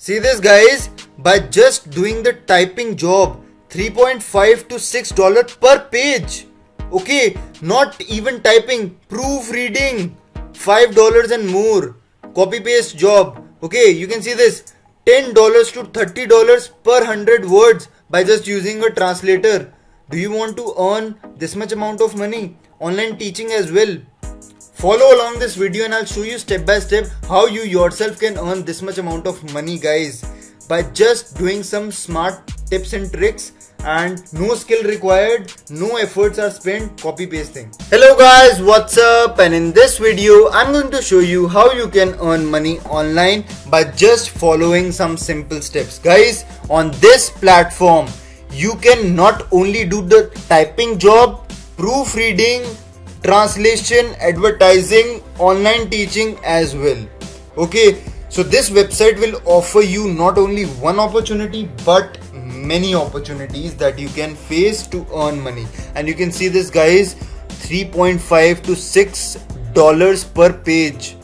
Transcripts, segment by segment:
See this guys, by just doing the typing job, 3.5 to $6 per page. Okay, not even typing, proofreading, $5 and more. Copy paste job. Okay, you can see this, $10 to $30 per 100 words by just using a translator. Do you want to earn this much amount of money? Online teaching as well. Follow along this video and I'll show you step by step how you yourself can earn this much amount of money guys, by just doing some smart tips and tricks, and no skill required, no efforts are spent, copy pasting. Hello guys, what's up? And in this video I'm going to show you how you can earn money online by just following some simple steps. Guys, on this platform you can not only do the typing job, proofreading, translation, advertising, online teaching as well. Okay, so this website will offer you not only one opportunity but many opportunities that you can face to earn money. And you can see this guys, $3.5 to $6 per page.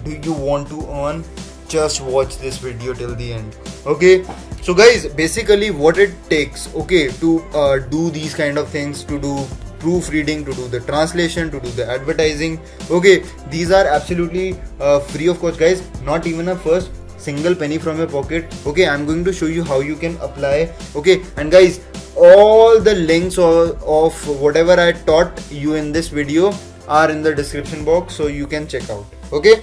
Do you want to earn? Just watch this video till the end. Okay, so guys, basically what it takes, okay, to do these kind of things, to do proofreading, to do the translation, to do the advertising, okay, these are absolutely free of cost guys, not even a first single penny from your pocket. Okay, I'm going to show you how you can apply. Okay, and guys, all the links of whatever I taught you in this video are in the description box, so you can check out. Okay,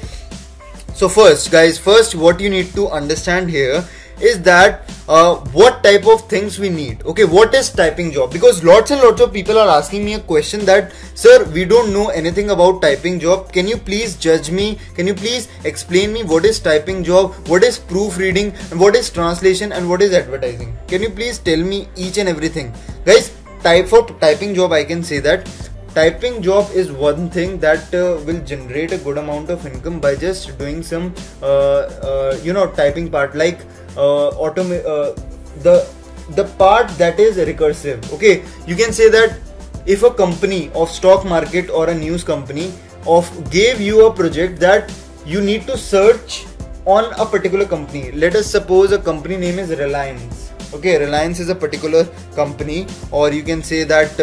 so first guys, what you need to understand here is that what type of things we need. Okay, what is typing job? Because lots and lots of people are asking me a question that, sir, we don't know anything about typing job. Can you please judge me? Can you please explain me what is typing job, what is proofreading, and what is translation, and what is advertising? Can you please tell me each and everything? Guys, for typing job I can say that typing job is one thing that will generate a good amount of income by just doing some typing part, like the part that is recursive. Okay, you can say that if a company of stock market or a news company gave you a project that you need to search on a particular company. Let us suppose a company name is Reliance. Okay, Reliance is a particular company, or you can say that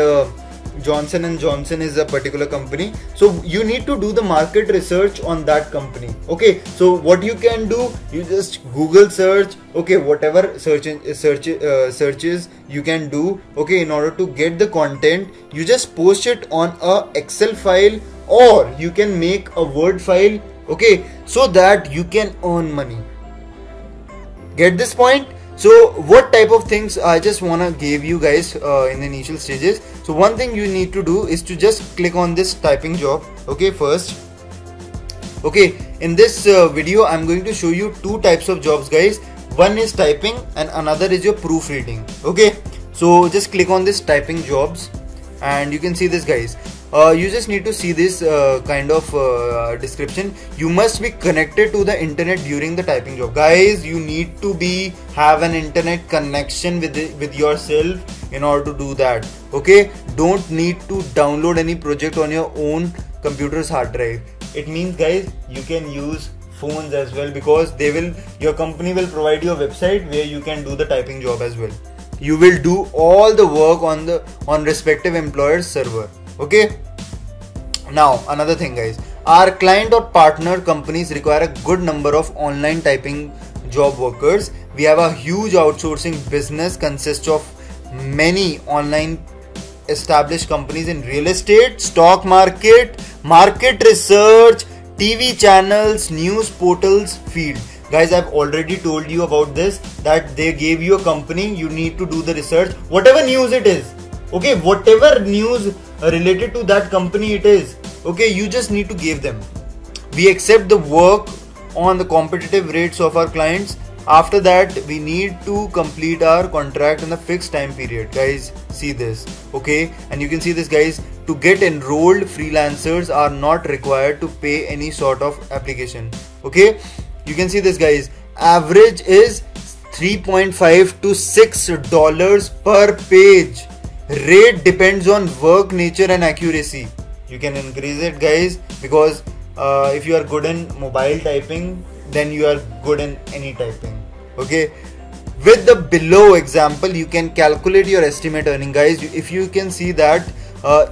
Johnson & Johnson is a particular company. So you need to do the market research on that company. Okay, so what you can do, you just Google search, okay, whatever searches you can do, okay, in order to get the content, you just post it on a Excel file, or you can make a Word file, okay, so that you can earn money. Get this point? So what type of things I just wanna give you guys in the initial stages. So one thing you need to do is to just click on this typing job. Okay, first. Okay, in this video I'm going to show you two types of jobs guys. One is typing and another is your proofreading. Okay, so just click on this typing jobs and you can see this guys. You just need to see this kind of description. You must be connected to the internet during the typing job. Guys, you need to have an internet connection with yourself in order to do that. Okay, don't need to download any project on your own computer's hard drive. It means guys, you can use phones as well, because your company will provide you a website where you can do the typing job as well. You will do all the work on respective employer's server. Okay, now another thing guys, our client or partner companies require a good number of online typing job workers. We have a huge outsourcing business, consists of many online established companies in real estate, stock market, market research, TV channels, news portals, field. Guys, I've already told you about this, that they gave you a company, you need to do the research, whatever news it is. Okay, whatever news related to that company it is, okay, you just need to give them. We accept the work on the competitive rates of our clients. After that, we need to complete our contract in a fixed time period. Guys, see this. Okay, and you can see this guys, to get enrolled, freelancers are not required to pay any sort of application. Okay, you can see this guys, average is $3.5 to $6 per page. Rate depends on work nature and accuracy. You can increase it guys, because if you are good in mobile typing, then you are good in any typing. Okay, with the below example you can calculate your estimate earning, guys. If you can see that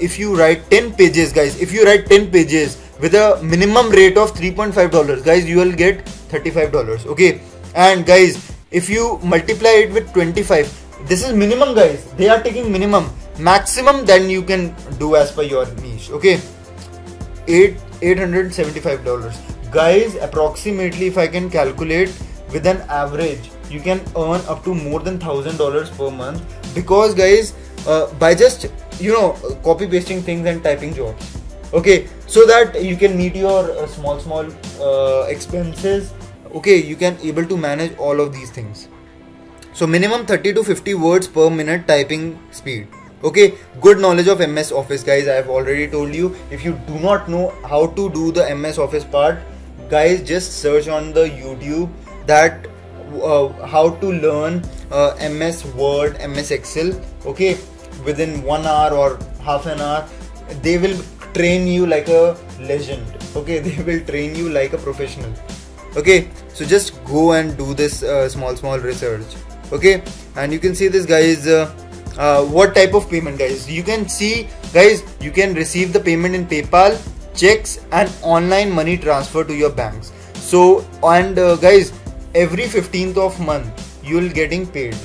if you write 10 pages, guys, if you write 10 pages with a minimum rate of $3.5, guys, you will get $35. Okay, and guys, if you multiply it with 25, this is minimum, guys. They are taking minimum. Maximum then you can do as per your niche. Okay, $875, guys. Approximately, if I can calculate with an average, you can earn up to more than $1,000 per month, because guys, by just copy pasting things and typing jobs. Okay, so that you can meet your small expenses. Okay, you can able to manage all of these things. So minimum 30 to 50 words per minute typing speed. Okay, good knowledge of MS Office, guys. I have already told you. If you do not know how to do the MS Office part, guys, just search on the YouTube that how to learn MS Word, MS Excel. Okay, within 1 hour or half an hour, they will train you like a legend. Okay, they will train you like a professional. Okay, so just go and do this small research. Okay, and you can see this, guys. What type of payment, guys? You can see, guys, you can receive the payment in PayPal, checks, and online money transfer to your banks. So, and guys, every 15th of month you will getting paid.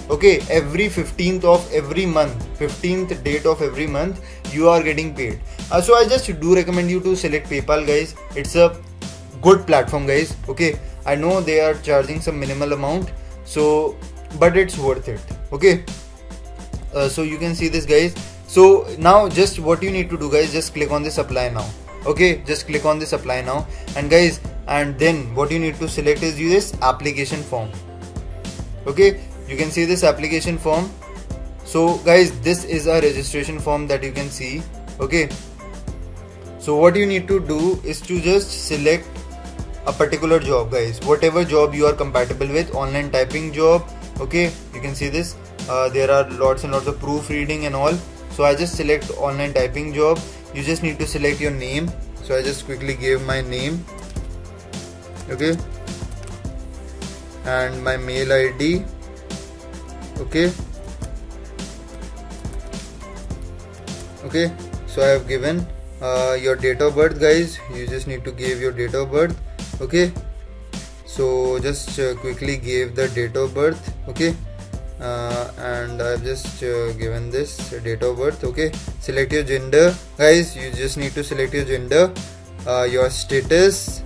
Okay, every 15th of every month, 15th date of every month, you are getting paid. So I just do recommend you to select PayPal, guys. It's a good platform, guys. Okay, I know they are charging some minimal amount, so but it's worth it. Okay, so you can see this, guys. So now just what you need to do, guys, just click on this apply now. Okay, just click on this apply now, and guys, and then what you need to select is this application form. Okay, you can see this application form. So guys, this is a registration form that you can see. Okay, so what you need to do is to just select a particular job, guys, whatever job you are compatible with. Online typing job. Okay, you can see this. There are lots and lots of proofreading and all. So I just select online typing job. You just need to select your name. So I just quickly gave my name. Okay, and my mail ID. Okay, so I have given your date of birth, guys. You just need to give your date of birth. Okay, so just quickly gave the date of birth. Okay, and I've just given this date of birth. Okay, select your gender, guys. You just need to select your gender, your status,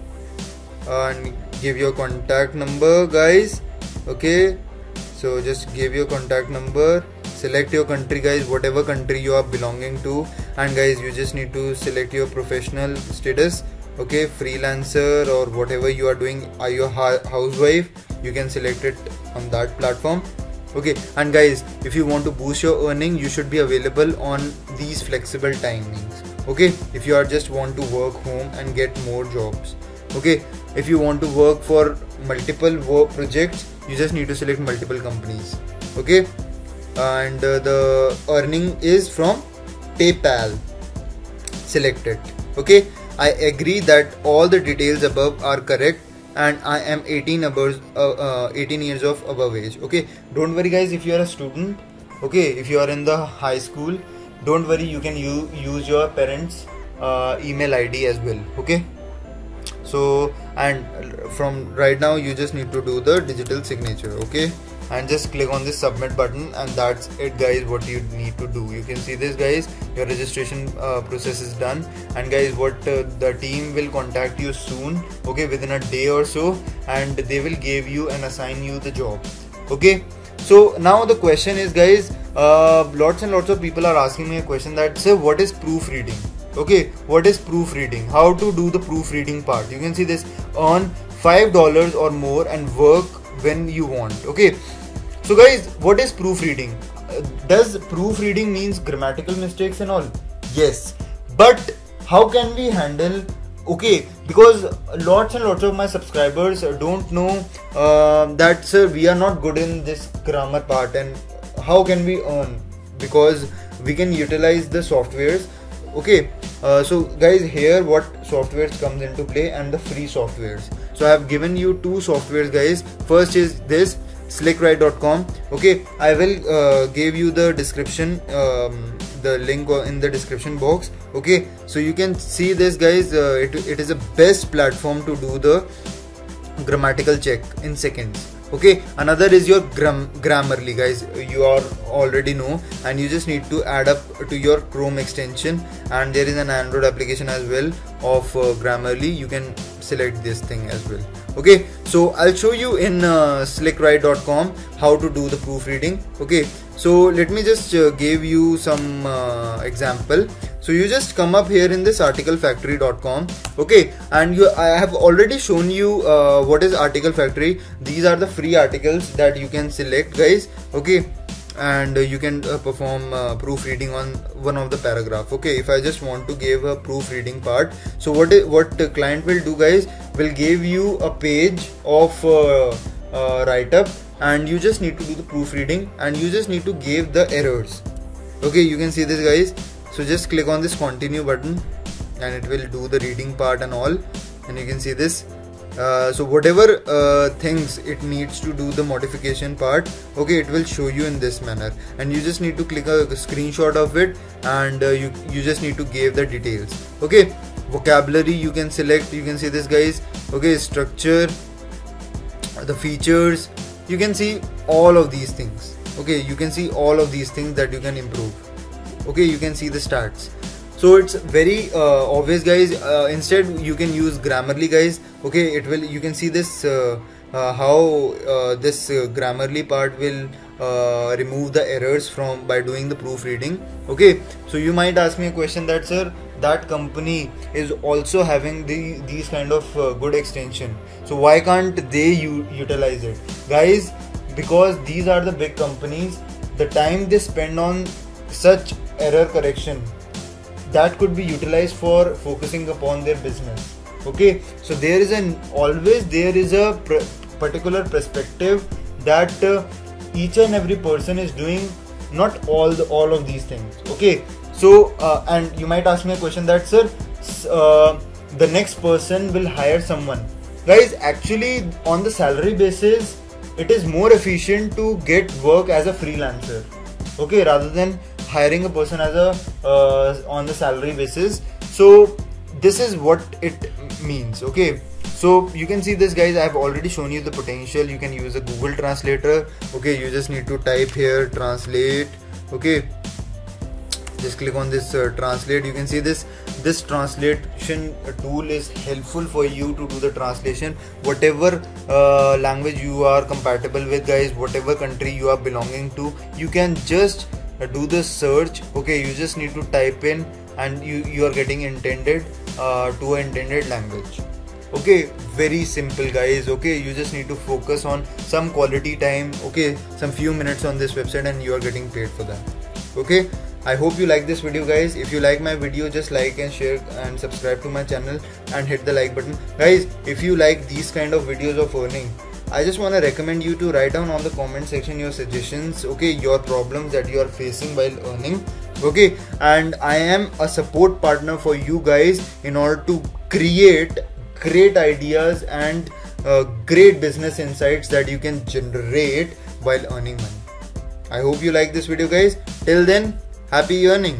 and give your contact number, guys. Okay, so just give your contact number. Select your country, guys, whatever country you are belonging to, and guys, you just need to select your professional status. Okay, freelancer or whatever you are doing. Are you a housewife? You can select it on that platform. Okay, and guys, if you want to boost your earning, you should be available on these flexible timings. Okay, if you are just want to work home and get more jobs. Okay, if you want to work for multiple work projects, you just need to select multiple companies. Okay, and the earning is from PayPal. Select it. Okay, I agree that all the details above are correct, and I am 18 years of above age. Okay, don't worry, guys, if you are a student. Okay, if you are in the high school, don't worry, you can use your parents email ID as well. Okay, so, and from right now you just need to do the digital signature. Okay, and just click on this submit button, and that's it, guys, what you need to do. You can see this, guys, your registration process is done, and guys, what the team will contact you soon. Okay, within a day or so, and they will give you and assign you the job. Okay, so now the question is, guys, lots and lots of people are asking me a question that, sir, what is proofreading? Okay, what is proofreading? How to do the proofreading part? You can see this, earn $5 or more and work when you want. Okay, so guys, what is proofreading? Does proofreading means grammatical mistakes and all? Yes, but how can we handle? Okay, because lots and lots of my subscribers don't know that, sir, we are not good in this grammar part, and how can we earn? Because we can utilize the softwares. Okay, so guys, here what softwares comes into play, and the free softwares. So I have given you two softwares, guys. First is this slickright.com. okay, I will give you the description, the link in the description box. Okay, so you can see this, guys. It is a best platform to do the grammatical check in seconds. Okay, another is your Grammarly, guys. You are already know, and you just need to add up to your Chrome extension, and there is an Android application as well of Grammarly. You can select this thing as well. Okay, so I'll show you in slickright.com how to do the proofreading. Okay, so let me just give you some example. So you just come up here in this articlefactory.com. okay, and I have already shown you what is Article Factory. These are the free articles that you can select, guys. Okay, and you can perform proofreading on one of the paragraph. Okay, if I just want to give a proofreading part, so what the client will do, guys, will give you a page of write-up, and you just need to do the proofreading, and you just need to give the errors. Okay, you can see this, guys. So just click on this continue button, and it will do the reading part and all, and you can see this. So whatever things it needs to do the modification part, okay, it will show you in this manner, and you just need to click a screenshot of it, and you just need to give the details. Okay, vocabulary you can select. You can see this, guys. Okay, structure, the features, you can see all of these things. Okay, you can see all of these things that you can improve. Okay, you can see the stats. So it's very obvious, guys. Instead you can use Grammarly, guys. Okay, it will, you can see this how this Grammarly part will remove the errors from by doing the proofreading. Okay, so you might ask me a question that, sir, that company is also having these kind of good extension, so why can't they utilize it, guys? Because these are the big companies. The time they spend on such error correction, that could be utilized for focusing upon their business. Okay, so there is always a particular perspective that each and every person is doing not all of these things. Okay, so and you might ask me a question that, sir, the next person will hire someone. Guys, actually on the salary basis, it is more efficient to get work as a freelancer, okay, rather than hiring a person as a on the salary basis. So this is what it means. Okay, so you can see this, guys. I have already shown you the potential. You can use a Google translator. Okay, you just need to type here translate. Okay, just click on this translate. You can see this translation tool is helpful for you to do the translation, whatever language you are compatible with, guys, whatever country you are belonging to, you can just do the search. Okay, you just need to type in, and you are getting intended to an intended language. Okay, very simple, guys. Okay, you just need to focus on some quality time, okay, some few minutes on this website, and you are getting paid for that. Okay, I hope you like this video, guys. If you like my video, just like and share and subscribe to my channel and hit the like button. Guys, if you like these kind of videos of earning, I just want to recommend you to write down on the comment section your suggestions, okay, your problems that you are facing while earning. Okay, and I am a support partner for you guys in order to create great ideas and great business insights that you can generate while earning money. I hope you like this video, guys. Till then, happy earning.